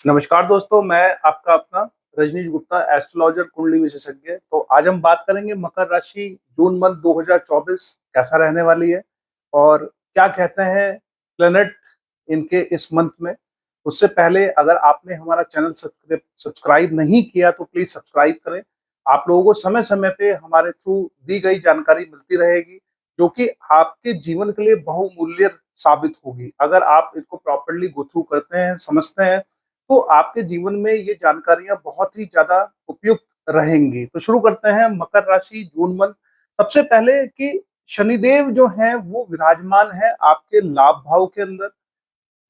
नमस्कार दोस्तों, मैं आपका अपना रजनीश गुप्ता, एस्ट्रोलॉजर, कुंडली विशेषज्ञ। तो आज हम बात करेंगे मकर राशि जून मंथ 2024 कैसा रहने वाली है और क्या कहते हैं प्लेनेट इनके इस मंथ में। उससे पहले अगर आपने हमारा चैनल सब्सक्राइब नहीं किया तो प्लीज सब्सक्राइब करें। आप लोगों को समय समय पे हमारे थ्रू दी गई जानकारी मिलती रहेगी जो कि आपके जीवन के लिए बहुमूल्य साबित होगी। अगर आप इसको प्रॉपरली गो थ्रू करते हैं, समझते हैं, तो आपके जीवन में ये जानकारियां बहुत ही ज्यादा उपयुक्त रहेंगी। तो शुरू करते हैं मकर राशि जून मंथ। सबसे पहले कि शनिदेव जो हैं वो विराजमान है आपके लाभ भाव के अंदर,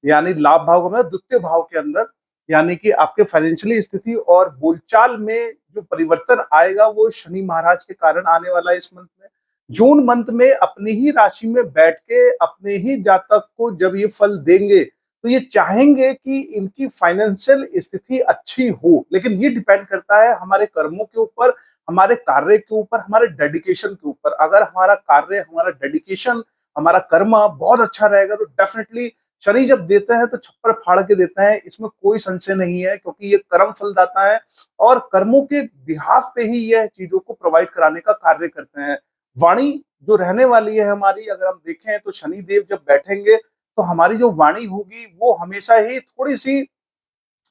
यानी लाभ भाव में द्वितीय भाव के अंदर, यानी कि आपके फाइनेंशियली स्थिति और बोलचाल में जो परिवर्तन आएगा वो शनि महाराज के कारण आने वाला है इस मंथ में। जून मंथ में अपनी ही राशि में बैठ के अपने ही जातक को जब ये फल देंगे तो ये चाहेंगे कि इनकी फाइनेंशियल स्थिति अच्छी हो, लेकिन ये डिपेंड करता है हमारे कर्मों के ऊपर, हमारे कार्य के ऊपर, हमारे डेडिकेशन के ऊपर। अगर हमारा कार्य, हमारा डेडिकेशन, हमारा कर्म बहुत अच्छा रहेगा तो डेफिनेटली शनि जब देते हैं तो छप्पर फाड़ के देते हैं, इसमें कोई संशय नहीं है, क्योंकि ये कर्म फलदाता है और कर्मों के बिहाफ पे ही यह चीजों को प्रोवाइड कराने का कार्य करते हैं। वाणी जो रहने वाली है हमारी, अगर हम देखें तो शनि देव जब बैठेंगे तो हमारी जो वाणी होगी वो हमेशा ही थोड़ी सी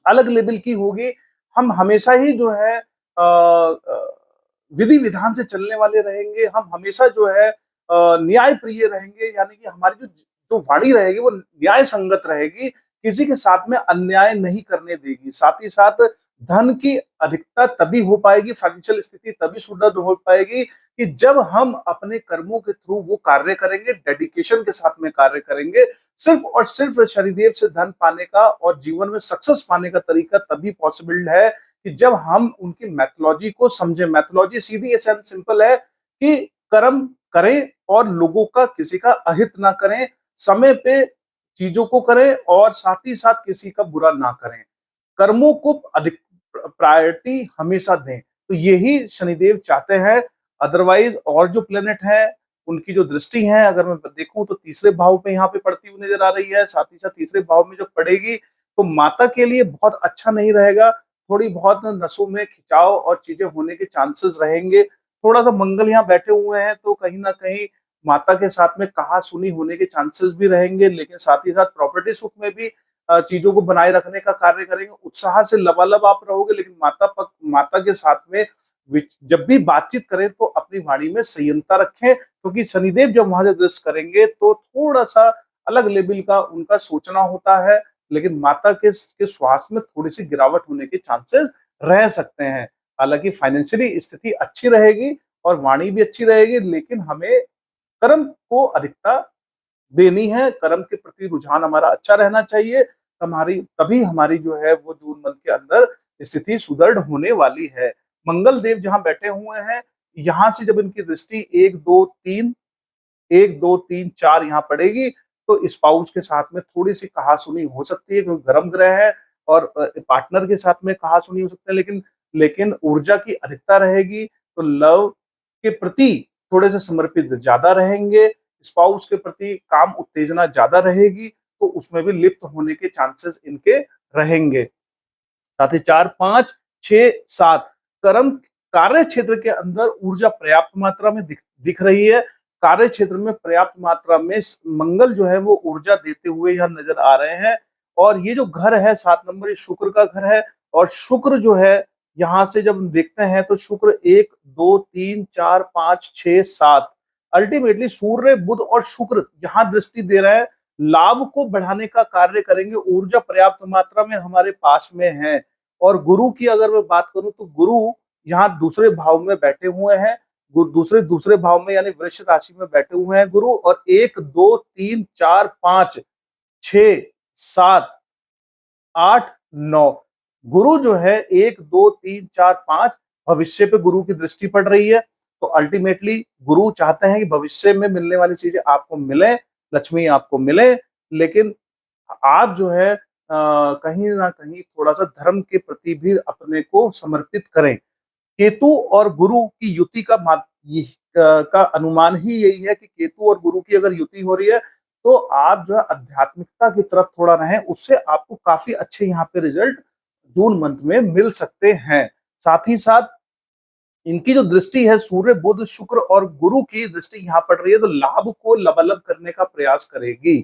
अलग लेवल की होगी। हम हमेशा ही जो है विधि विधान से चलने वाले रहेंगे। हम हमेशा जो है न्याय प्रिय रहेंगे, यानी कि हमारी जो जो वाणी रहेगी वो न्याय संगत रहेगी, किसी के साथ में अन्याय नहीं करने देगी। साथ ही साथ धन की अधिकता तभी हो पाएगी, फाइनेंशियल स्थिति तभी सुदृढ़ हो पाएगी कि जब हम अपने कर्मों के थ्रू वो कार्य करेंगे, डेडिकेशन के साथ में कार्य करेंगे। सिर्फ और सिर्फ शनिदेव से धन पाने का और जीवन में सक्सेस पाने का तरीका तभी पॉसिबल है कि जब हम उनकी मैथोलॉजी को समझें। मैथोलॉजी सीधी एंड सिंपल है कि कर्म करें और लोगों का, किसी का अहित ना करें, समय पे चीजों को करें और साथ ही साथ किसी का बुरा ना करें, कर्मों को अधिक प्रायोरिटी हमेशा दें। तो यही शनिदेव चाहते हैं। अदरवाइज और जो प्लेनेट है उनकी जो दृष्टि है, अगर मैं देखूं तो तीसरे भाव पे यहाँ पे पड़ती हुई नजर आ रही है। साथ ही साथ तीसरे भाव में जब पड़ेगी तो माता के लिए बहुत अच्छा नहीं रहेगा। थोड़ी बहुत नसों में खिंचाव और चीजें होने के चांसेस रहेंगे। थोड़ा सा मंगल यहाँ बैठे हुए हैं तो कहीं ना कहीं माता के साथ में कहा सुनी होने के चांसेस भी रहेंगे, लेकिन साथ ही साथ प्रॉपर्टी सुख में भी चीजों को बनाए रखने का कार्य करेंगे। उत्साह से लबालब आप रहोगे, लेकिन माता के साथ में जब भी बातचीत करें तो अपनी वाणी में संयमता रखें, क्योंकि शनिदेव जब वहां से दृष्ट करेंगे तो थोड़ा सा अलग लेवल का उनका सोचना होता है, लेकिन माता के स्वास्थ्य में थोड़ी सी गिरावट होने के चांसेस रह सकते हैं। हालांकि फाइनेंशियली स्थिति अच्छी रहेगी और वाणी भी अच्छी रहेगी, लेकिन हमें कर्म को अधिकता देनी है। कर्म के प्रति रुझान हमारा अच्छा रहना चाहिए। तभी हमारी जो है वो जून मंथ के अंदर स्थिति सुदृढ़ होने वाली है। मंगल देव जहां बैठे हुए हैं, यहां से जब इनकी दृष्टि एक दो तीन चार यहाँ पड़ेगी तो स्पाउस के साथ में थोड़ी सी कहासुनी हो सकती है, क्योंकि गर्म ग्रह है और पार्टनर के साथ में कहासुनी हो सकती है, लेकिन लेकिन ऊर्जा की अधिकता रहेगी तो लव के प्रति थोड़े से समर्पित ज्यादा रहेंगे। स्पाउस के प्रति काम उत्तेजना ज्यादा रहेगी तो उसमें भी लिप्त होने के चांसेस इनके रहेंगे। साथ ही 4, 5, 6, 7 कर्म कार्य क्षेत्र के अंदर ऊर्जा पर्याप्त मात्रा में दिख रही है। कार्य क्षेत्र में पर्याप्त मात्रा में मंगल जो है वो ऊर्जा देते हुए यहाँ नजर आ रहे हैं। और ये जो घर है 7 नंबर, ये शुक्र का घर है। और शुक्र जो है यहाँ से जब हम देखते हैं तो शुक्र 1, 2, 3, 4, 5, 6, 7 अल्टीमेटली सूर्य, बुध और शुक्र यहाँ दृष्टि दे रहे हैं। लाभ को बढ़ाने का कार्य करेंगे। ऊर्जा पर्याप्त मात्रा में हमारे पास में है। और गुरु की अगर मैं बात करूं तो गुरु यहाँ दूसरे भाव में बैठे हुए हैं। दूसरे दूसरे भाव में यानी वृष राशि में बैठे हुए हैं गुरु। और 1, 2, 3, 4, 5, 6, 7, 8, 9 गुरु जो है 1, 2, 3, 4, 5 भविष्य पे गुरु की दृष्टि पड़ रही है। तो अल्टीमेटली गुरु चाहते हैं कि भविष्य में मिलने वाली चीजें आपको मिले, लक्ष्मी आपको मिले, लेकिन आप जो है कहीं ना कहीं थोड़ा सा धर्म के प्रति भी अपने को समर्पित करें। केतु और गुरु की युति का अनुमान ही यही है कि केतु और गुरु की अगर युति हो रही है तो आप जो है आध्यात्मिकता की तरफ थोड़ा रहें, उससे आपको काफी अच्छे यहाँ पे रिजल्ट जून मंथ में मिल सकते हैं। साथ ही साथ इनकी जो दृष्टि है सूर्य, बुध, शुक्र और गुरु की दृष्टि यहाँ पड़ रही है, तो लाभ को लबालब करने का प्रयास करेगी।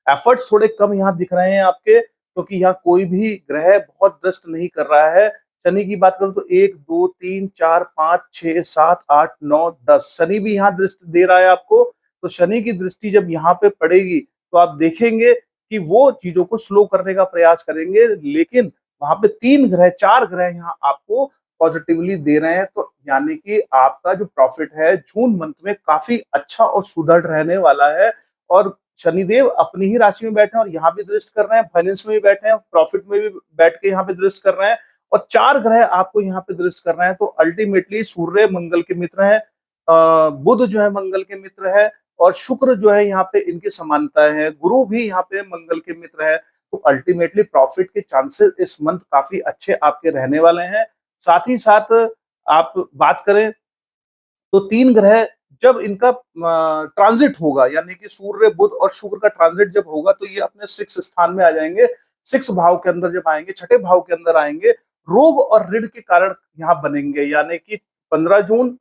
एफर्ट्स थोड़े कम यहाँ दिख रहे हैं आपके, क्योंकि यहाँ कोई भी ग्रह बहुत दृष्ट नहीं कर रहा है। शनि की बात करूं तो 1 2 3 4 5 6 7 8 9 10 शनि भी यहाँ दृष्टि दे रहा है आपको। तो शनि की दृष्टि जब यहाँ पे पड़ेगी तो आप देखेंगे कि वो चीजों को स्लो करने का प्रयास करेंगे, लेकिन वहां पे 3 ग्रह 4 ग्रह यहाँ आपको पॉजिटिवली दे रहे हैं। तो यानी कि आपका जो प्रॉफिट है जून मंथ में काफी अच्छा और सुदृढ़ रहने वाला है। और शनिदेव अपनी ही राशि में बैठे हैं और यहाँ भी दृष्ट कर रहे हैं, फाइनेंस में भी बैठे हैं, प्रॉफिट में भी बैठ के यहाँ पे दृष्ट कर रहे हैं, और 4 ग्रह आपको यहाँ पे दृष्ट कर रहे हैं। तो अल्टीमेटली सूर्य मंगल के मित्र है, बुध जो है मंगल के मित्र है, और शुक्र जो है यहाँ पे इनकी समानताएं हैं, गुरु भी यहाँ पे मंगल के मित्र है। तो अल्टीमेटली प्रॉफिट के चांसेस इस मंथ काफी अच्छे आपके रहने वाले हैं। साथ ही साथ आप बात करें तो 3 ग्रह जब इनका ट्रांजिट होगा, यानी कि सूर्य, बुध और शुक्र का ट्रांजिट जब होगा, तो ये अपने 6 स्थान में आ जाएंगे। 6 भाव के अंदर जब आएंगे, छठे भाव के अंदर आएंगे, रोग और ऋण के कारण यहाँ बनेंगे। यानी कि 15 जून,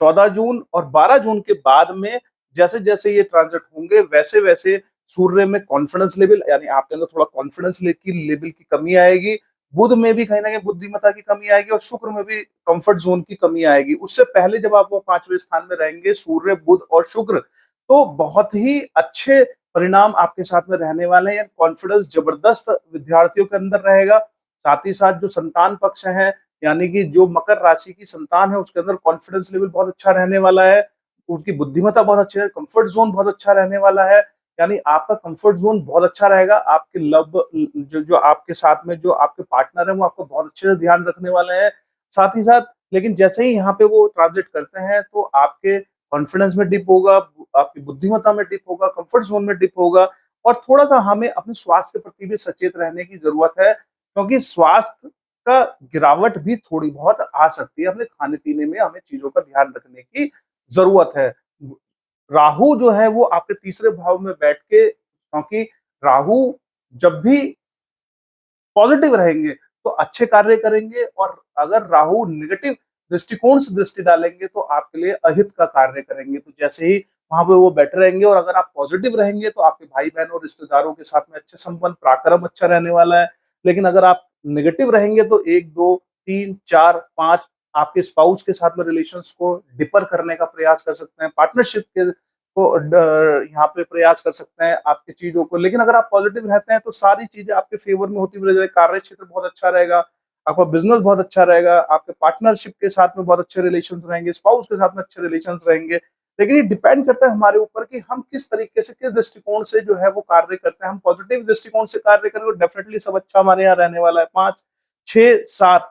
14 जून और 12 जून के बाद में जैसे जैसे ये ट्रांजिट होंगे, वैसे वैसे सूर्य में कॉन्फिडेंस लेवल, यानी आपके अंदर थोड़ा कॉन्फिडेंस लेवल की कमी आएगी। बुध में भी कहीं ना कहीं बुद्धिमत्ता की कमी आएगी, और शुक्र में भी कंफर्ट जोन की कमी आएगी। उससे पहले जब आप वो 5वें स्थान में रहेंगे, सूर्य, बुध और शुक्र, तो बहुत ही अच्छे परिणाम आपके साथ में रहने वाले हैं। कॉन्फिडेंस जबरदस्त विद्यार्थियों के अंदर रहेगा। साथ ही साथ जो संतान पक्ष है, यानी कि जो मकर राशि की संतान है, उसके अंदर कॉन्फिडेंस लेवल बहुत अच्छा रहने वाला है, उसकी बुद्धिमत्ता बहुत अच्छी है, कंफर्ट जोन बहुत अच्छा रहने वाला है। यानी आपका कंफर्ट जोन बहुत अच्छा रहेगा। आपके लव जो जो आपके साथ में जो आपके पार्टनर है, वो आपको बहुत अच्छे से ध्यान रखने वाले हैं। साथ ही साथ लेकिन जैसे ही यहाँ पे वो ट्रांजिट करते हैं, तो आपके कॉन्फिडेंस में डिप होगा, आपकी बुद्धिमत्ता में डिप होगा, कंफर्ट जोन में डिप होगा। और थोड़ा सा हमें अपने स्वास्थ्य के प्रति भी सचेत रहने की जरूरत है, क्योंकि स्वास्थ्य का गिरावट भी थोड़ी बहुत आ सकती है। अपने खाने पीने में हमें चीजों का ध्यान रखने की जरूरत है। राहु जो है वो आपके तीसरे भाव में बैठ के, क्योंकि राहु जब भी पॉजिटिव रहेंगे तो अच्छे कार्य करेंगे, और अगर राहु नेगेटिव दृष्टिकोण से दृष्टि डालेंगे तो आपके लिए अहित का कार्य करेंगे। तो जैसे ही वहां पे वो बैठे रहेंगे, और अगर आप पॉजिटिव रहेंगे तो आपके भाई बहन और रिश्तेदारों के साथ में अच्छे संबंध, पराक्रम अच्छा रहने वाला है। लेकिन अगर आप नेगेटिव रहेंगे तो 1 2 3 4 5 आपके स्पाउस के साथ में रिलेशंस को डिपर करने का प्रयास कर सकते हैं, पार्टनरशिप के को यहाँ पे प्रयास कर सकते हैं आपकी चीजों को। लेकिन अगर आप पॉजिटिव रहते हैं तो सारी चीजें आपके फेवर में होती हुई, कार्य क्षेत्र बहुत अच्छा रहेगा, आपका बिजनेस बहुत अच्छा रहेगा, आपके पार्टनरशिप के साथ में बहुत अच्छे रिलेशंस रहेंगे, स्पाउस के साथ में अच्छे रिलेशंस रहेंगे। लेकिन ये डिपेंड करता है हमारे ऊपर कि हम किस तरीके से, किस दृष्टिकोण से जो है वो कार्य करते हैं। हम पॉजिटिव दृष्टिकोण से कार्य करेंगे तो डेफिनेटली सब अच्छा हमारे यहाँ रहने वाला है। 5 6 7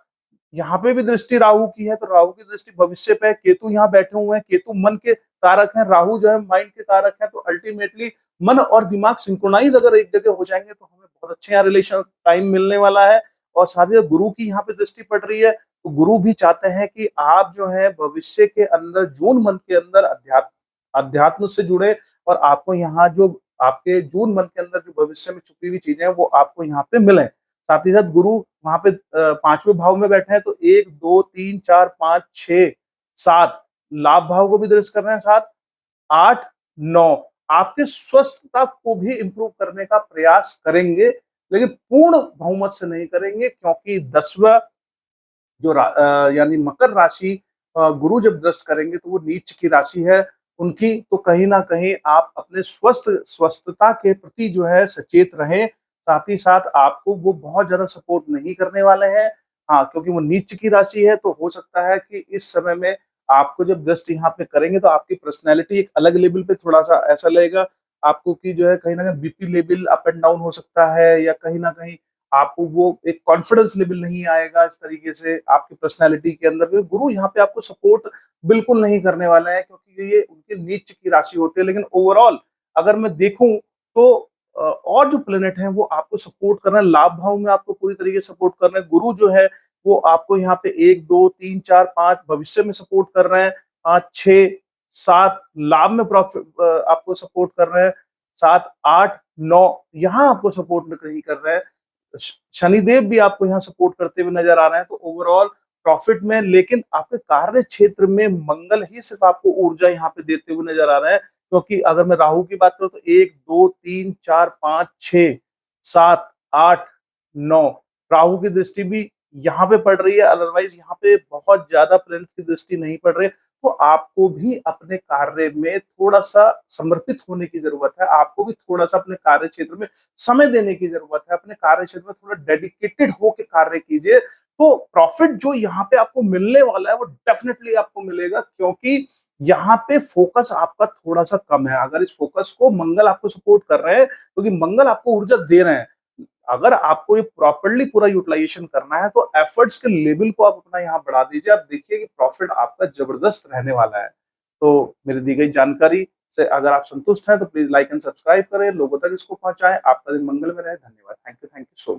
यहाँ पे भी दृष्टि राहु की है, तो राहु की दृष्टि भविष्य पे है। केतु यहाँ बैठे हुए हैं, केतु मन के कारक हैं, राहु जो है माइंड के कारक हैं। तो अल्टीमेटली मन और दिमाग सिंक्रोनाइज अगर एक जगह हो जाएंगे तो हमें बहुत अच्छे यहाँ रिलेशन टाइम मिलने वाला है। और साथ ही गुरु की यहाँ पे दृष्टि पड़ रही है, तो गुरु भी चाहते हैं कि आप जो है भविष्य के अंदर, जून मंथ के अंदर अध्यात्म से जुड़े, और आपको यहाँ जो आपके जून मंथ के अंदर जो भविष्य में छुपी हुई चीजें हैं वो आपको यहाँ पे मिले। साथ ही साथ गुरु वहां पे 5वें भाव में बैठे हैं, तो 1 2 3 4 5 6 7 लाभ भाव को भी दृष्ट कर रहे हैं, 7 8 9 आपके स्वस्थता को भी इंप्रूव करने का प्रयास करेंगे। लेकिन पूर्ण बहुमत से नहीं करेंगे, क्योंकि 10वां जो यानी मकर राशि गुरु जब दृष्ट करेंगे तो वो नीच की राशि है उनकी। तो कहीं ना कहीं आप अपने स्वस्थता के प्रति जो है सचेत रहें। साथ ही साथ आपको वो बहुत ज्यादा सपोर्ट नहीं करने वाले हैं। हाँ, क्योंकि वो नीच की राशि है, तो हो सकता है कि इस समय में आपको जब दृष्टि यहाँ पे करेंगे तो आपकी पर्सनैलिटी एक अलग लेवल पे थोड़ा सा ऐसा लगेगा आपको कि जो है कहीं ना कहीं BP level up and down हो सकता है, या कहीं ना कहीं आपको वो एक कॉन्फिडेंस लेवल नहीं आएगा इस तरीके से आपकी पर्सनैलिटी के अंदर। भी गुरु यहाँ पे आपको सपोर्ट बिल्कुल नहीं करने वाला है, क्योंकि ये उनके नीच की राशि होती है। लेकिन ओवरऑल अगर मैं देखूं तो और जो प्लेनेट हैं वो आपको सपोर्ट कर रहे हैं, लाभ भाव में आपको पूरी तरीके से सपोर्ट कर रहे हैं। गुरु जो है वो आपको यहाँ पे 1 2 3 4 5 भविष्य में सपोर्ट कर रहे हैं, 5 6 7 लाभ में प्रॉफिट आपको सपोर्ट कर रहे हैं, 7 8 9 यहाँ आपको सपोर्ट नहीं कर रहे हैं। शनिदेव भी आपको यहाँ सपोर्ट करते हुए नजर आ रहे हैं, तो ओवरऑल प्रॉफिट में, लेकिन आपके कार्य क्षेत्र में मंगल ही सिर्फ आपको ऊर्जा यहाँ पे देते हुए नजर आ रहे हैं। क्योंकि अगर मैं राहु की बात करूं तो 1 2 3 4 5 6 7 8 9 राहु की दृष्टि भी यहाँ पे पड़ रही है। अदरवाइज यहाँ पे बहुत ज्यादा प्लैनेट की दृष्टि नहीं पड़ रही है। तो आपको भी अपने कार्य में थोड़ा सा समर्पित होने की जरूरत है। आपको भी थोड़ा सा अपने कार्य क्षेत्र में समय देने की जरूरत है। अपने कार्य क्षेत्र में थोड़ा डेडिकेटेड होकर कार्य कीजिए, तो प्रॉफिट जो यहाँ पे आपको मिलने वाला है वो डेफिनेटली आपको मिलेगा। क्योंकि यहाँ पे फोकस आपका थोड़ा सा कम है। अगर इस फोकस को मंगल आपको सपोर्ट कर रहे हैं, क्योंकि मंगल आपको ऊर्जा दे रहे हैं, अगर आपको ये प्रॉपरली पूरा यूटिलाइजेशन करना है तो एफर्ट्स के लेवल को आप अपना यहाँ बढ़ा दीजिए। आप देखिए कि प्रॉफिट आपका जबरदस्त रहने वाला है। तो मेरी दी गई जानकारी से अगर आप संतुष्ट हैं तो प्लीज लाइक एंड सब्सक्राइब करें, लोगों तक इसको पहुंचाएं। आपका दिन मंगल में रहे। धन्यवाद। Thank you so much.